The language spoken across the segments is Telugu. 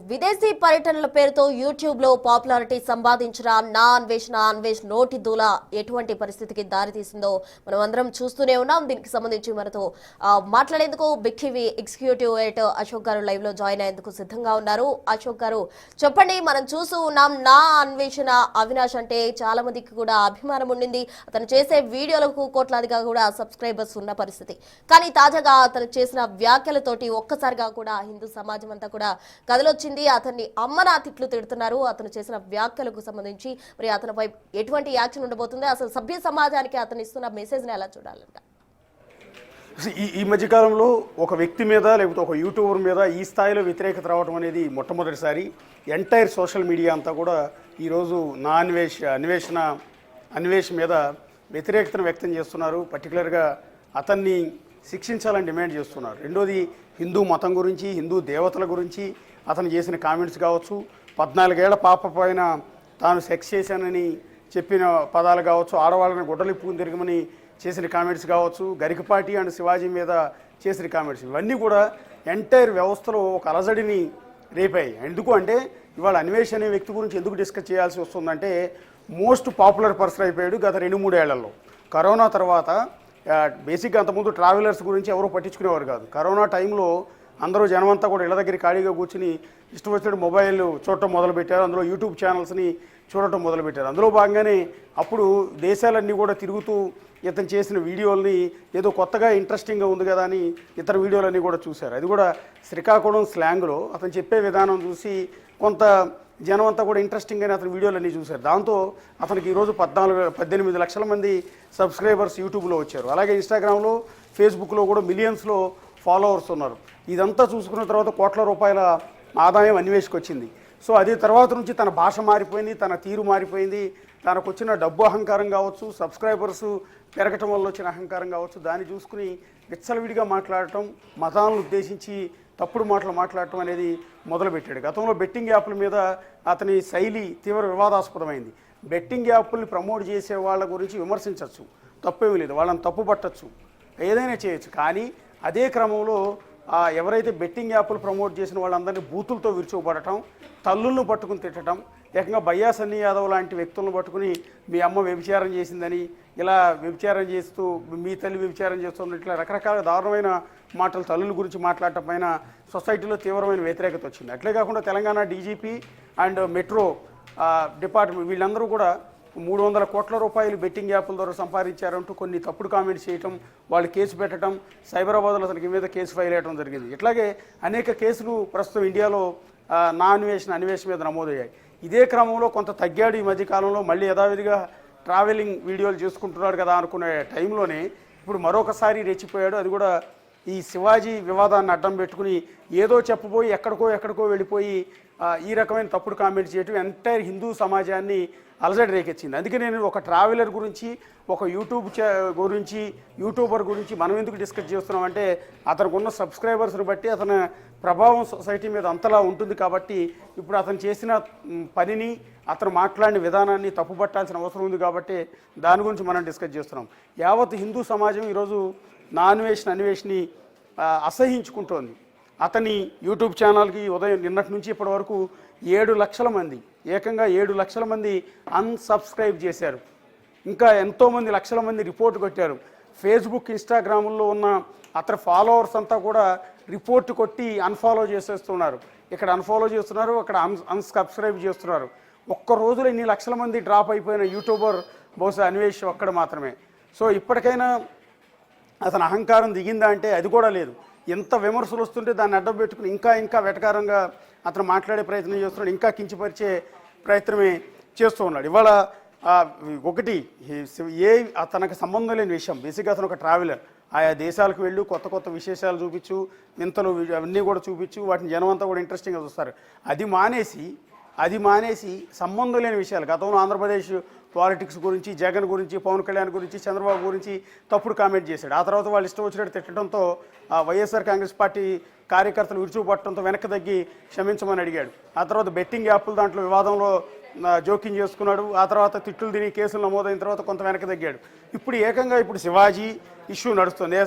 విదేశీ పర్యటనల పేరుతో యూట్యూబ్ లో పాపులారిటీ సంపాదించిన నా అన్వేష్ నోటి దూల ఎటువంటి పరిస్థితికి దారితీసిందో మనం అందరం చూస్తూనే ఉన్నాం. దీనికి సంబంధించి మనతో మాట్లాడేందుకు big TV executive editor Ashok garu live లో జాయిన్ అయ్యేందుకు సిద్ధంగా ఉన్నారు. అశోక్ గారు చెప్పండి, మనం చూస్తూ ఉన్నాం నా అన్వేషణ అవినాష్ అంటే చాలా మందికి కూడా అభిమానం ఉండింది. అతను చేసే వీడియోలకు కోట్లాదిగా కూడా సబ్స్క్రైబర్స్ ఉన్న పరిస్థితి. కానీ తాజాగా అతను చేసిన వ్యాఖ్యలతోటి ఒక్కసారిగా కూడా హిందూ సమాజం అంతా కూడా వచ్చింది. అతన్ని అమ్మనా తిట్లు తిడుతున్నారు. అతను చేసిన వ్యాఖ్యలకు సంబంధించి మరి అతనిపై ఎటువంటి యాక్షన్ ఉండబోతుంది, అసలు సభ్య సమాజానికి అతను ఇస్తున్న మెసేజ్ ని ఎలా చూడాలంట? ఈ మధ్యకాలంలో ఒక వ్యక్తి మీద లేకపోతే ఒక యూట్యూబర్ మీద ఈ స్థాయిలో వ్యతిరేకత రావడం అనేది మొట్టమొదటిసారి. ఎంటైర్ సోషల్ మీడియా అంతా కూడా ఈరోజు నా అన్వేష్ మీద వ్యతిరేకతను వ్యక్తం చేస్తున్నారు. పర్టికులర్గా అతన్ని శిక్షించాలని డిమాండ్ చేస్తున్నారు. రెండోది హిందూ మతం గురించి, హిందూ దేవతల గురించి అతను చేసిన కామెంట్స్ కావచ్చు, 14 ఏళ్ల పాప పైన తాను సెక్స్ చేశానని చెప్పిన పదాలు కావచ్చు, ఆడవాళ్ళని గుడ్డలిప్పుకుని తిరగమని చేసిన కామెంట్స్ కావచ్చు, గరికపాటి అండ్ శివాజీ మీద చేసిన కామెంట్స్, ఇవన్నీ కూడా ఎంటైర్ వ్యవస్థలో ఒక అలజడిని రేపాయి. ఎందుకు అంటే ఇవాళ అన్వేష్ అనే వ్యక్తి గురించి ఎందుకు డిస్కస్ చేయాల్సి వస్తుందంటే మోస్ట్ పాపులర్ పర్సన్ అయిపోయాడు గత 2-3 ఏళ్లలో. కరోనా తర్వాత బేసిక్గా అంతకుముందు ట్రావెలర్స్ గురించి ఎవరూ పట్టించుకునేవారు కాదు. కరోనా టైంలో అందరూ జనమంతా కూడా ఇళ్ళ దగ్గర ఖాళీగా కూర్చుని ఇష్టం వచ్చినట్టు మొబైల్ చూడటం మొదలుపెట్టారు. అందులో యూట్యూబ్ ఛానల్స్ని చూడటం మొదలుపెట్టారు. అందులో భాగంగానే అప్పుడు దేశాలన్నీ కూడా తిరుగుతూ ఇతను చేసిన వీడియోల్ని ఏదో కొత్తగా ఇంట్రెస్టింగ్గా ఉంది కదా అని ఇతర వీడియోలన్నీ కూడా చూశారు. అది కూడా శ్రీకాకుళం స్లాంగ్లో అతను చెప్పే విధానం చూసి కొంత జనం అంతా కూడా ఇంట్రెస్టింగ్ అని అతని వీడియోలన్నీ చూశారు. దాంతో అతనికి ఈరోజు 18 లక్షల మంది సబ్స్క్రైబర్స్ యూట్యూబ్లో వచ్చారు. అలాగే ఇన్స్టాగ్రామ్లో, ఫేస్బుక్లో కూడా మిలియన్స్లో ఫాలోవర్స్ ఉన్నారు. ఇదంతా చూసుకున్న తర్వాత కోట్ల రూపాయల ఆదాయం అన్వేష్కి వచ్చింది. సో అది తర్వాత నుంచి తన భాష మారిపోయింది, తన తీరు మారిపోయింది. తనకు వచ్చిన డబ్బు అహంకారం కావచ్చు, సబ్స్క్రైబర్స్ పెరగటం వల్ల వచ్చిన అహంకారం కావచ్చు, దాన్ని చూసుకుని విచ్చలవిడిగా మాట్లాడటం, మతాలను ఉద్దేశించి తప్పుడు మాటలు మాట్లాడటం అనేది మొదలుపెట్టాడు. గతంలో బెట్టింగ్ యాప్ల మీద అతని శైలి తీవ్ర వివాదాస్పదమైంది. బెట్టింగ్ యాప్ని ప్రమోట్ చేసే వాళ్ళ గురించి విమర్శించవచ్చు, తప్పేమీ లేదు, వాళ్ళని తప్పు పట్టచ్చు, ఏదైనా చేయొచ్చు. కానీ అదే క్రమంలో ఎవరైతే బెట్టింగ్ యాప్లు ప్రమోట్ చేసిన వాళ్ళందరినీ బూతులతో విరుచుకుపడటం, తల్లులను పట్టుకుని తిట్టడం, ఏకంగా బయ్యా సన్నీ యాదవ్ లాంటి వ్యక్తులను పట్టుకుని మీ అమ్మ వ్యభిచారం చేసిందని, ఇలా వ్యభిచారం చేస్తూ మీ తల్లి వ్యభిచారం చేస్తుంది, ఇట్లా రకరకాల దారుణమైన మాటలు తల్లుల గురించి మాట్లాడటం పైన సొసైటీలో తీవ్రమైన వ్యతిరేకత వచ్చింది. అట్లే కాకుండా Telangana DGP and metro department వీళ్ళందరూ కూడా 300 కోట్ల రూపాయలు బెట్టింగ్ యాప్ల ద్వారా సంపాదించారంటూ కొన్ని తప్పుడు కామెంట్స్ చేయటం, వాళ్ళు కేసు పెట్టడం, సైబరాబాద్లో అతనికి మీద కేసు ఫైల్ చేయడం జరిగింది. ఇట్లాగే అనేక కేసులు ప్రస్తుతం ఇండియాలో నా అన్వేష్ మీద నమోదయ్యాయి. ఇదే క్రమంలో కొంత తగ్గాడు ఈ మధ్యకాలంలో. మళ్ళీ యథావిధిగా ట్రావెలింగ్ వీడియోలు చేసుకుంటున్నాడు కదా అనుకునే టైంలోనే ఇప్పుడు మరొకసారి రెచ్చిపోయాడు. అది కూడా ఈ శివాజీ వివాదాన్ని అడ్డం పెట్టుకుని ఏదో చెప్పబోయి ఎక్కడికో వెళ్ళిపోయి ఈ రకమైన తప్పుడు కామెంట్స్ చేయటం ఎంటైర్ హిందూ సమాజాన్ని అలజడి రేకెచ్చింది. అందుకే నేను ఒక ట్రావెలర్ గురించి, ఒక యూట్యూబర్ గురించి మనం ఎందుకు డిస్కస్ చేస్తున్నామంటే అతనికి ఉన్న సబ్స్క్రైబర్స్ని బట్టి అతని ప్రభావం సొసైటీ మీద అంతలా ఉంటుంది. కాబట్టి ఇప్పుడు అతను చేసిన పనిని, అతను మాట్లాడిన విధానాన్ని తప్పుపట్టాల్సిన అవసరం ఉంది. కాబట్టి దాని గురించి మనం డిస్కస్ చేస్తున్నాం. యావత్ హిందూ సమాజం ఈరోజు నా అన్వేష్ని అసహించుకుంటోంది. అతని యూట్యూబ్ ఛానల్కి ఉదయం నిన్నటి నుంచి ఇప్పటి వరకు 7 లక్షల మంది, ఏకంగా 7 లక్షల మంది అన్సబ్స్క్రైబ్ చేశారు. ఇంకా ఎంతోమంది లక్షల మంది రిపోర్ట్ కొట్టారు. ఫేస్బుక్, ఇన్స్టాగ్రాముల్లో ఉన్న అతని ఫాలోవర్స్ అంతా కూడా రిపోర్ట్ కొట్టి అన్ఫాలో చేసేస్తున్నారు. ఇక్కడ అన్ఫాలో చేస్తున్నారు, అక్కడ అన్సబ్స్క్రైబ్ చేస్తున్నారు. ఒక్క రోజులో ఇన్ని లక్షల మంది డ్రాప్ అయిపోయిన యూట్యూబర్ బహుశా అన్వేష్ ఒక్కడ మాత్రమే. సో ఇప్పటికైనా అతని అహంకారం దిగిందా అంటే అది కూడా లేదు. ఎంత విమర్శలు వస్తుంటే దాన్ని అడ్డం పెట్టుకుని ఇంకా వెటకారంగా అతను మాట్లాడే ప్రయత్నం చేస్తున్నాడు, ఇంకా కించపరిచే ప్రయత్నమే చేస్తూ ఉన్నాడు. ఇవాళ ఒకటి తనకు సంబంధం లేని విషయం, బేసిక్గా అతను ఒక ట్రావెలర్. ఆయా దేశాలకు వెళ్ళు, కొత్త విశేషాలు చూపించు, వింతలు అవన్నీ కూడా చూపించు, వాటిని జనం అంతా కూడా ఇంట్రెస్టింగ్గా చూస్తారు. అది మానేసి సంబంధం లేని విషయాలు, గతంలో ఆంధ్రప్రదేశ్ పాలిటిక్స్ గురించి, జగన్ గురించి, పవన్ కళ్యాణ్ గురించి, చంద్రబాబు గురించి తప్పుడు కామెంట్ చేశాడు. ఆ తర్వాత వాళ్ళు ఇష్టం వచ్చినట్టు తిట్టడంతో వైఎస్ఆర్ కాంగ్రెస్ పార్టీ కార్యకర్తలు విరుచుకుపట్టడంతో వెనక్కి తగ్గి క్షమించమని అడిగాడు. ఆ తర్వాత బెట్టింగ్ యాప్ల దాంట్లో వివాదంలో జోక్యం చేసుకున్నాడు. ఆ తర్వాత తిట్టులు తిని కేసులు నమోదైన తర్వాత కొంత వెనక్కి తగ్గాడు. ఇప్పుడు ఏకంగా శివాజీ ఇష్యూ నడుస్తుంది.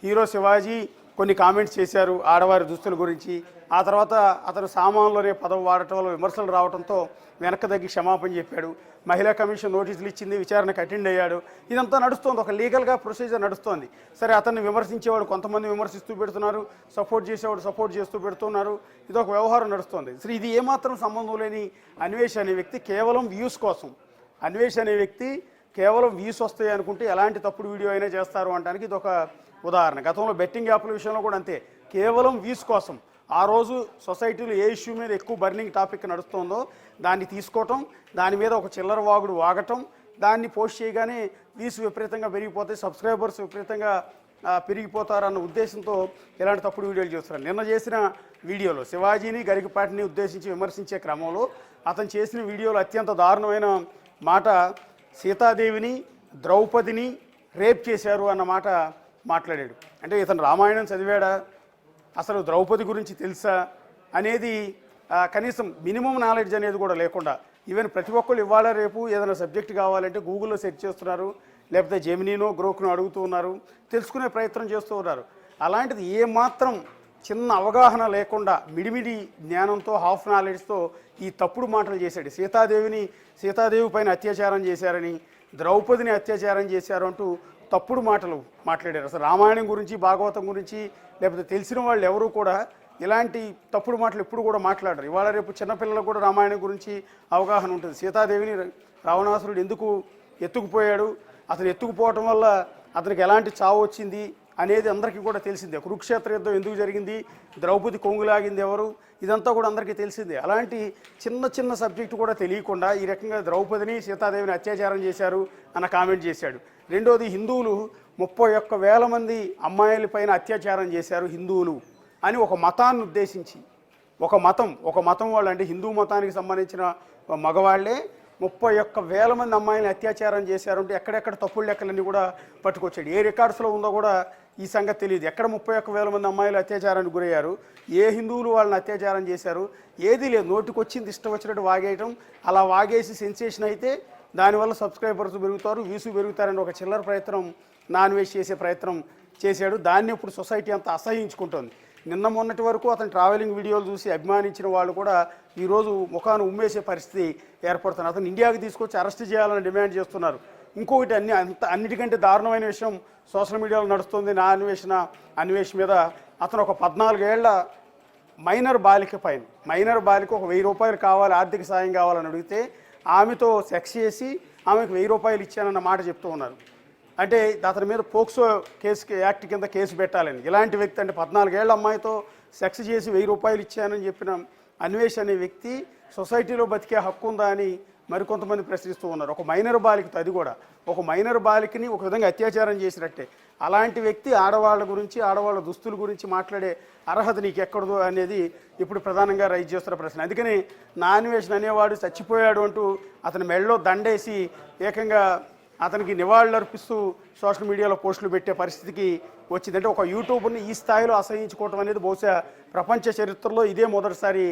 హీరో శివాజీ కొన్ని కామెంట్స్ చేశారు ఆడవారి దుస్తుల గురించి. ఆ తర్వాత అతను సామాన్లోనే పదవి వాడటం వల్ల విమర్శలు రావడంతో వెనక్కి తగ్గి క్షమాపణ చెప్పాడు. మహిళా కమిషన్ నోటీసులు ఇచ్చింది, విచారణకు అటెండ్ అయ్యాడు. ఇదంతా నడుస్తోంది, ఒక లీగల్గా ప్రొసీజర్ నడుస్తోంది. సరే, అతన్ని విమర్శించేవాడు కొంతమంది విమర్శిస్తూ పెడుతున్నారు, సపోర్ట్ చేసేవాడు సపోర్ట్ చేస్తూ పెడుతున్నారు. ఇది ఒక వ్యవహారం నడుస్తోంది. సరే, ఇది ఏమాత్రం సంబంధం లేని అన్వేష్ అనే వ్యక్తి కేవలం వ్యూస్ కోసం, అన్వేష్ అనే వ్యక్తి కేవలం వ్యూస్ వస్తాయి అనుకుంటే ఎలాంటి తప్పుడు వీడియో అయినా చేస్తారు అనడానికి ఇది ఒక ఉదాహరణ. గతంలో బెట్టింగ్ యాప్ల విషయంలో కూడా అంతే, కేవలం వ్యూస్ కోసం ఆ రోజు సొసైటీలో ఏ ఇష్యూ మీద ఎక్కువ బర్నింగ్ టాపిక్ నడుస్తుందో దాన్ని తీసుకోవటం, దాని మీద ఒక చిల్లర వాగుడు వాగటం, దాన్ని పోస్ట్ చేయగానే వ్యూస్ విపరీతంగా పెరిగిపోతాయి, సబ్స్క్రైబర్స్ విపరీతంగా పెరిగిపోతారన్న ఉద్దేశంతో ఇలాంటి తప్పుడు వీడియోలు చేస్తున్నారు. నిన్న చేసిన వీడియోలో శివాజీని గరికపాటిని ఉద్దేశించి విమర్శించే క్రమంలో అతను చేసిన వీడియోలో అత్యంత దారుణమైన మాట, సీతాదేవిని ద్రౌపదిని రేప్ చేశారు అన్న మాట మాట్లాడాడు. అంటే ఇతను రామాయణం చదివాడా, అసలు ద్రౌపది గురించి తెలుసా అనేది కనీసం మినిమం నాలెడ్జ్ అనేది కూడా లేకుండా, ఈవెన్ ప్రతి ఒక్కళ్ళు ఇవాళ రేపు ఏదైనా సబ్జెక్ట్ కావాలంటే గూగుల్లో సెర్చ్ చేస్తున్నారు, లేకపోతే జెమినీనో గ్రోక్ను అడుగుతూ ఉన్నారు, తెలుసుకునే ప్రయత్నం చేస్తూ ఉన్నారు. అలాంటిది ఏమాత్రం చిన్న అవగాహన లేకుండా మిడిమిడి జ్ఞానంతో హాఫ్ నాలెడ్జ్తో ఈ తప్పుడు మాటలు చేశాడు. సీతాదేవి పైన అత్యాచారం చేశారని, ద్రౌపదిని అత్యాచారం చేశారు అంటూ తప్పుడు మాటలు మాట్లాడారు. అసలు రామాయణం గురించి, భాగవతం గురించి, లేకపోతే తెలిసిన వాళ్ళు ఎవరు కూడా ఇలాంటి తప్పుడు మాటలు ఎప్పుడు కూడా మాట్లాడరు. ఇవాళ రేపు చిన్నపిల్లలకు కూడా రామాయణం గురించి అవగాహన ఉంటుంది. సీతాదేవిని రావణాసురుడు ఎందుకు ఎత్తుకుపోయాడు, అతను ఎత్తుకుపోవటం వల్ల అతనికి ఎలాంటి చావు వచ్చింది అనేది అందరికీ కూడా తెలిసిందే. కురుక్షేత్ర యుద్ధం ఎందుకు జరిగింది, ద్రౌపది కొంగులాగింది ఎవరు, ఇదంతా కూడా అందరికీ తెలిసిందే. అలాంటి చిన్న చిన్న సబ్జెక్టు కూడా తెలియకుండా ఈ రకంగా ద్రౌపదిని సీతాదేవిని అత్యాచారం చేశారు అన్న కామెంట్ చేశాడు. రెండోది, హిందువులు 31,000 మంది అమ్మాయిలపైన అత్యాచారం చేశారు హిందువులు అని ఒక మతాన్ని ఉద్దేశించి, ఒక మతం వాళ్ళు, అంటే హిందూ మతానికి సంబంధించిన మగవాళ్లే 31,000 మంది అమ్మాయిని అత్యాచారం చేశారంటే ఎక్కడెక్కడ తప్పుడు లెక్కలన్నీ కూడా పట్టుకొచ్చాడు. ఏ రికార్డ్స్లో ఉందో కూడా ఈ సంగతి తెలియదు. ఎక్కడ 31,000 మంది అమ్మాయిలు అత్యాచారానికి గురయ్యారు, ఏ హిందువులు వాళ్ళని అత్యాచారం చేశారు, ఏదీ లేదు. నోటికొచ్చింది ఇష్టం వచ్చినట్టు వాగేయటం, అలా వాగేసి సెన్సేషన్ అయితే దానివల్ల సబ్స్క్రైబర్స్ పెరుగుతారు, వ్యూస్ పెరుగుతారని ఒక చిల్లర ప్రయత్నం నాన్-వెజ్ చేసే ప్రయత్నం చేశాడు. దాన్ని ఇప్పుడు సొసైటీ అంతా అసహించుకుంటోంది. నిన్న మొన్నటి వరకు అతను ట్రావెలింగ్ వీడియోలు చూసి అభిమానించిన వాళ్ళు కూడా ఈరోజు ముఖాన్ని ఉమ్మేసే పరిస్థితి ఏర్పడుతుంది. అతను ఇండియాకి తీసుకొచ్చి అరెస్ట్ చేయాలని డిమాండ్ చేస్తున్నారు. ఇంకొకటి అన్నిటికంటే దారుణమైన విషయం సోషల్ మీడియాలో నడుస్తుంది. నా అన్వేష్ మీద అతను ఒక 14 ఏళ్ల మైనర్ బాలిక ఒక 1000 రూపాయలు కావాలి, ఆర్థిక సాయం కావాలని అడిగితే ఆమెతో సెక్స్ చేసి ఆమెకు 1000 రూపాయలు ఇచ్చానన్న మాట చెప్తూ ఉన్నారు. అంటే అతని మీద పోక్సో యాక్ట్ కింద కేసు పెట్టాలని. ఇలాంటి వ్యక్తి, అంటే 14 ఏళ్ల అమ్మాయితో సెక్స్ చేసి 1000 రూపాయలు ఇచ్చానని చెప్పిన అన్వేష్ అనే వ్యక్తి సొసైటీలో బతికే హక్కు ఉందా అని మరికొంతమంది ప్రశ్నిస్తూ ఉన్నారు. ఒక మైనర్ బాలికతో, అది కూడా ఒక మైనర్ బాలికని ఒక విధంగా అత్యాచారం చేసినట్టే. అలాంటి వ్యక్తి ఆడవాళ్ళ గురించి, ఆడవాళ్ళ దుస్తుల గురించి మాట్లాడే అర్హత నీకు ఎక్కడదో అనేది ఇప్పుడు ప్రధానంగా రైజ్ చేస్తున్న ప్రశ్న. అందుకని నా అన్వేషణ అనేవాడు చచ్చిపోయాడు అంటూ అతని మెడలో దండేసి ఏకంగా అతనికి నివాళులర్పిస్తూ సోషల్ మీడియాలో పోస్టులు పెట్టే పరిస్థితికి వచ్చింది. అంటే ఒక యూట్యూబర్ని ఈ స్థాయిలో అసహించుకోవటం అనేది బహుశా ప్రపంచ చరిత్రలో ఇదే మొదటిసారి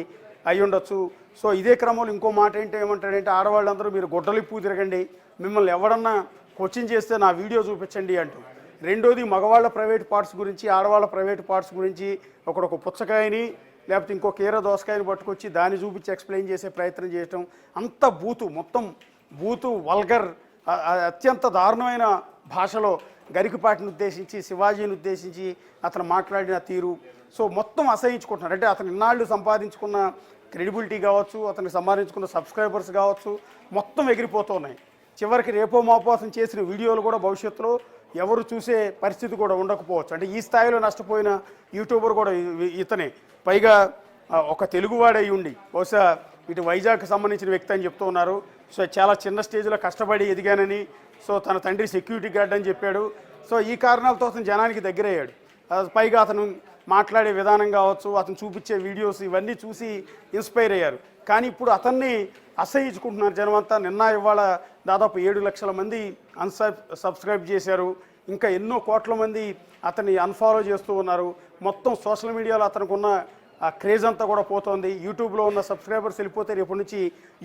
అయి ఉండొచ్చు. సో ఇదే క్రమంలో ఇంకో మాట ఏమంటాడంటే, ఆడవాళ్ళందరూ మీరు గొడ్డలిప్పు తిరగండి, మిమ్మల్ని ఎవడన్నా క్వశ్చన్ చేస్తే నా వీడియో చూపించండి అంటూ. రెండోది, మగవాళ్ళ ప్రైవేట్ పార్ట్స్ గురించి, ఆడవాళ్ళ ప్రైవేట్ పార్ట్స్ గురించి ఒక పుచ్చకాయని లేకపోతే ఇంకో కీర దోసకాయని పట్టుకొచ్చి దాన్ని చూపించి ఎక్స్ప్లెయిన్ చేసే ప్రయత్నం చేయటం, అంత మొత్తం బూతు వల్గర్, అత్యంత దారుణమైన భాషలో గరికపాటిని ఉద్దేశించి, శివాజీని ఉద్దేశించి అతను మాట్లాడిన తీరు, సో మొత్తం అసహించుకుంటున్నారు. అంటే అతను ఇన్నాళ్ళు సంపాదించుకున్న క్రెడిబిలిటీ కావచ్చు, అతనికి సంపాదించుకున్న సబ్స్క్రైబర్స్ కావచ్చు, మొత్తం ఎగిరిపోతున్నాయి. చివరికి రేపో మాపో అతను చేసిన వీడియోలు కూడా భవిష్యత్తులో ఎవరు చూసే పరిస్థితి కూడా ఉండకపోవచ్చు. అంటే ఈ స్థాయిలో నష్టపోయిన యూట్యూబర్ కూడా ఇతనే, పైగా ఒక తెలుగువాడై ఉండి, బహుశా ఇటు వైజాగ్కి సంబంధించిన వ్యక్తి అని చెప్తూ ఉన్నారు. సో చాలా చిన్న స్టేజ్లో కష్టపడి ఎదిగానని, సో తన తండ్రి సెక్యూరిటీ గార్డ్ అని చెప్పాడు. సో ఈ కారణాలతో అతను జనానికి దగ్గరయ్యాడు. పైగా అతను మాట్లాడే విధానం కావచ్చు, అతను చూపించే వీడియోస్, ఇవన్నీ చూసి ఇన్స్పైర్ అయ్యారు. కానీ ఇప్పుడు అతన్ని అసహించుకుంటున్నారు జనం అంతా. నిన్న ఇవాళ దాదాపు 7 లక్షల మంది సబ్స్క్రైబ్ చేశారు. ఇంకా ఎన్నో కోట్ల మంది అతన్ని అన్ఫాలో చేస్తూ ఉన్నారు. మొత్తం సోషల్ మీడియాలో అతనికి ఉన్న ఆ క్రేజ్ అంతా కూడా పోతుంది. యూట్యూబ్లో ఉన్న సబ్స్క్రైబర్స్ వెళ్ళిపోతే రేపటి నుంచి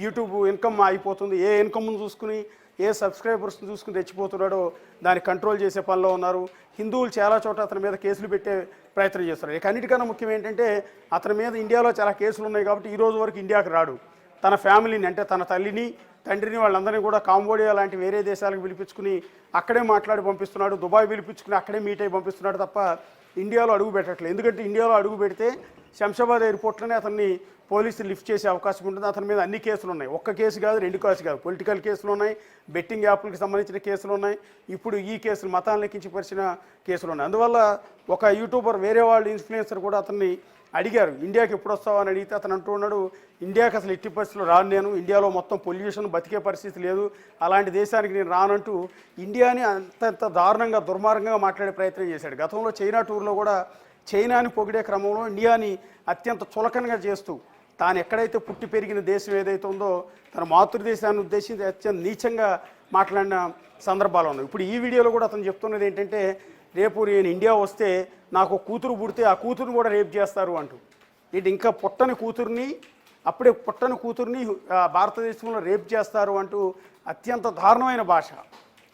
యూట్యూబ్ ఇన్కమ్ అయిపోతుంది. ఏ ఇన్కమ్ను చూసుకుని, ఏ సబ్స్క్రైబర్స్ని చూసుకుని తెచ్చిపోతున్నాడో దాన్ని కంట్రోల్ చేసే పనిలో ఉన్నారు. హిందువులు చాలా చోట అతని మీద కేసులు పెట్టే ప్రయత్నం చేస్తున్నారు. ఇక అన్నిటికన్నా ముఖ్యం ఏంటంటే అతని మీద ఇండియాలో చాలా కేసులు ఉన్నాయి కాబట్టి ఈ రోజు వరకు ఇండియాకి రాడు. తన ఫ్యామిలీని అంటే తన తల్లిని తండ్రిని వాళ్ళందరినీ కూడా కాంబోడియా లాంటి వేరే దేశాలకు పిలిపించుకుని అక్కడే మాట్లాడి పంపిస్తున్నాడు. దుబాయ్ పిలిపించుకుని అక్కడే మీట్ అయ్యి పంపిస్తున్నాడు తప్ప ఇండియాలో అడుగు పెట్టట్లేదు. ఎందుకంటే ఇండియాలో అడుగు పెడితే శంషాబాద్ ఎయిర్పోర్ట్లోనే అతన్ని పోలీసులు లిఫ్ట్ చేసే అవకాశం ఉంటుంది. అతని మీద అన్ని కేసులు ఉన్నాయి. ఒక్క కేసు కాదు, 2 కేసులు కాదు. పొలిటికల్ కేసులు ఉన్నాయి, బెట్టింగ్ యాప్లకు సంబంధించిన కేసులు ఉన్నాయి, ఇప్పుడు ఈ కేసులు మతాన్ని లెక్కించపరిచిన కేసులు ఉన్నాయి. అందువల్ల ఒక యూట్యూబర్ వేరే వాళ్ళు ఇన్ఫ్లుయెన్సర్ కూడా అతన్ని అడిగారు, ఇండియాకి ఎప్పుడు వస్తావు అని అడిగితే అతను అంటూ ఉన్నాడు, ఇండియాకి అసలు ఎట్టి పరిస్థితుల్లో రాను నేను, ఇండియాలో మొత్తం పొల్యూషన్, బతికే పరిస్థితి లేదు, అలాంటి దేశానికి నేను రానంటూ ఇండియాని అంత దారుణంగా దుర్మార్గంగా మాట్లాడే ప్రయత్నం చేశాడు. గతంలో చైనా టూర్లో కూడా చైనాని పొగిడే క్రమంలో ఇండియాని అత్యంత చులకనగా చేస్తూ తాను ఎక్కడైతే పుట్టి పెరిగిన దేశం ఏదైతే ఉందో తన మాతృదేశాన్ని ఉద్దేశించి అత్యంత నీచంగా మాట్లాడిన సందర్భాలు ఉన్నాయి. ఇప్పుడు ఈ వీడియోలో కూడా అతను చెప్తున్నది ఏంటంటే, రేపు నేను ఇండియా వస్తే నాకు కూతురు పుడితే ఆ కూతురుని కూడా రేప్ చేస్తారు అంటూ. ఇటు ఇంకా పుట్టని కూతుర్ని, అప్పుడే పుట్టని కూతుర్ని భారతదేశంలో రేప్ చేస్తారు అంటూ అత్యంత దారుణమైన భాష,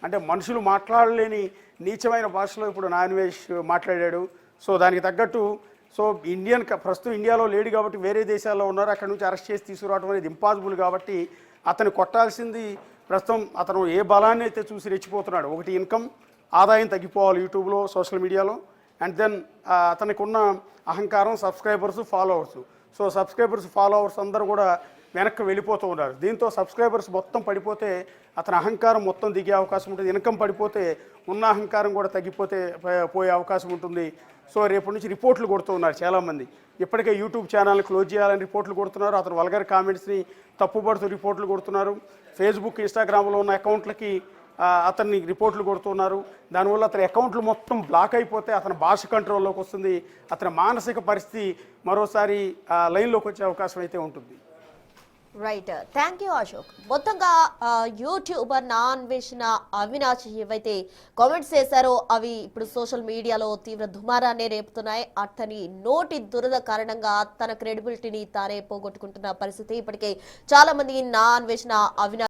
అంటే మనుషులు మాట్లాడలేని నీచమైన భాషలో ఇప్పుడు నాన్వేష్ మాట్లాడాడు. సో దానికి తగ్గట్టు ప్రస్తుతం ఇండియాలో లేడు కాబట్టి వేరే దేశాల్లో ఉన్నారు, అక్కడ నుంచి అరెస్ట్ చేసి తీసుకురావడం అనేది ఇంపాసిబుల్ కాబట్టి అతను కొట్టాల్సింది ప్రస్తుతం అతను ఏ బలాన్ని అయితే చూసి రెచ్చిపోతున్నాడు. ఒకటి ఇన్కమ్, ఆదాయం తగ్గిపోవాలి యూట్యూబ్లో, సోషల్ మీడియాలో, అండ్ దెన్ అతనికి ఉన్న అహంకారం, subscribers, followers. So subscribers, followers అందరూ కూడా వెనక్కి వెళ్ళిపోతూ ఉన్నారు. దీంతో సబ్స్క్రైబర్స్ మొత్తం పడిపోతే అతని అహంకారం మొత్తం దిగే అవకాశం ఉంటుంది. ఇన్కమ్ పడిపోతే ఉన్న అహంకారం కూడా పోయే అవకాశం ఉంటుంది. సో రేపటి నుంచి రిపోర్ట్లు కొడుతూ ఉన్నారు చాలామంది. ఇప్పటికే యూట్యూబ్ ఛానల్ని క్లోజ్ చేయాలని రిపోర్ట్లు కొడుతున్నారు. అతను వల్గర్ కామెంట్స్ని తప్పుపడుతూ రిపోర్ట్లు కొడుతున్నారు. ఫేస్బుక్, ఇన్స్టాగ్రామ్లో ఉన్న అకౌంట్లకి అతన్ని రిపోర్ట్లు కొడుతున్నారు. దానివల్ల అతని అకౌంట్లు మొత్తం బ్లాక్ అయిపోతే అతని భాష కంట్రోల్లోకి వస్తుంది. అతని మానసిక పరిస్థితి మరోసారి లైన్లోకి వచ్చే అవకాశం అయితే ఉంటుంది. Right, thank you Ashok. మొత్తంగా యూట్యూబర్ నాన్వేషణ అవినాష్ ఏవైతే కామెంట్స్ చేశారో అవి ఇప్పుడు సోషల్ మీడియాలో తీవ్ర దుమారాన్ని రేపుతున్నాయి. అతని నోటి దురద కారణంగా తన క్రెడిబిలిటీని తానే పోగొట్టుకుంటున్న పరిస్థితి. ఇప్పటికే చాలా మంది నాన్వేషణ అవినాష్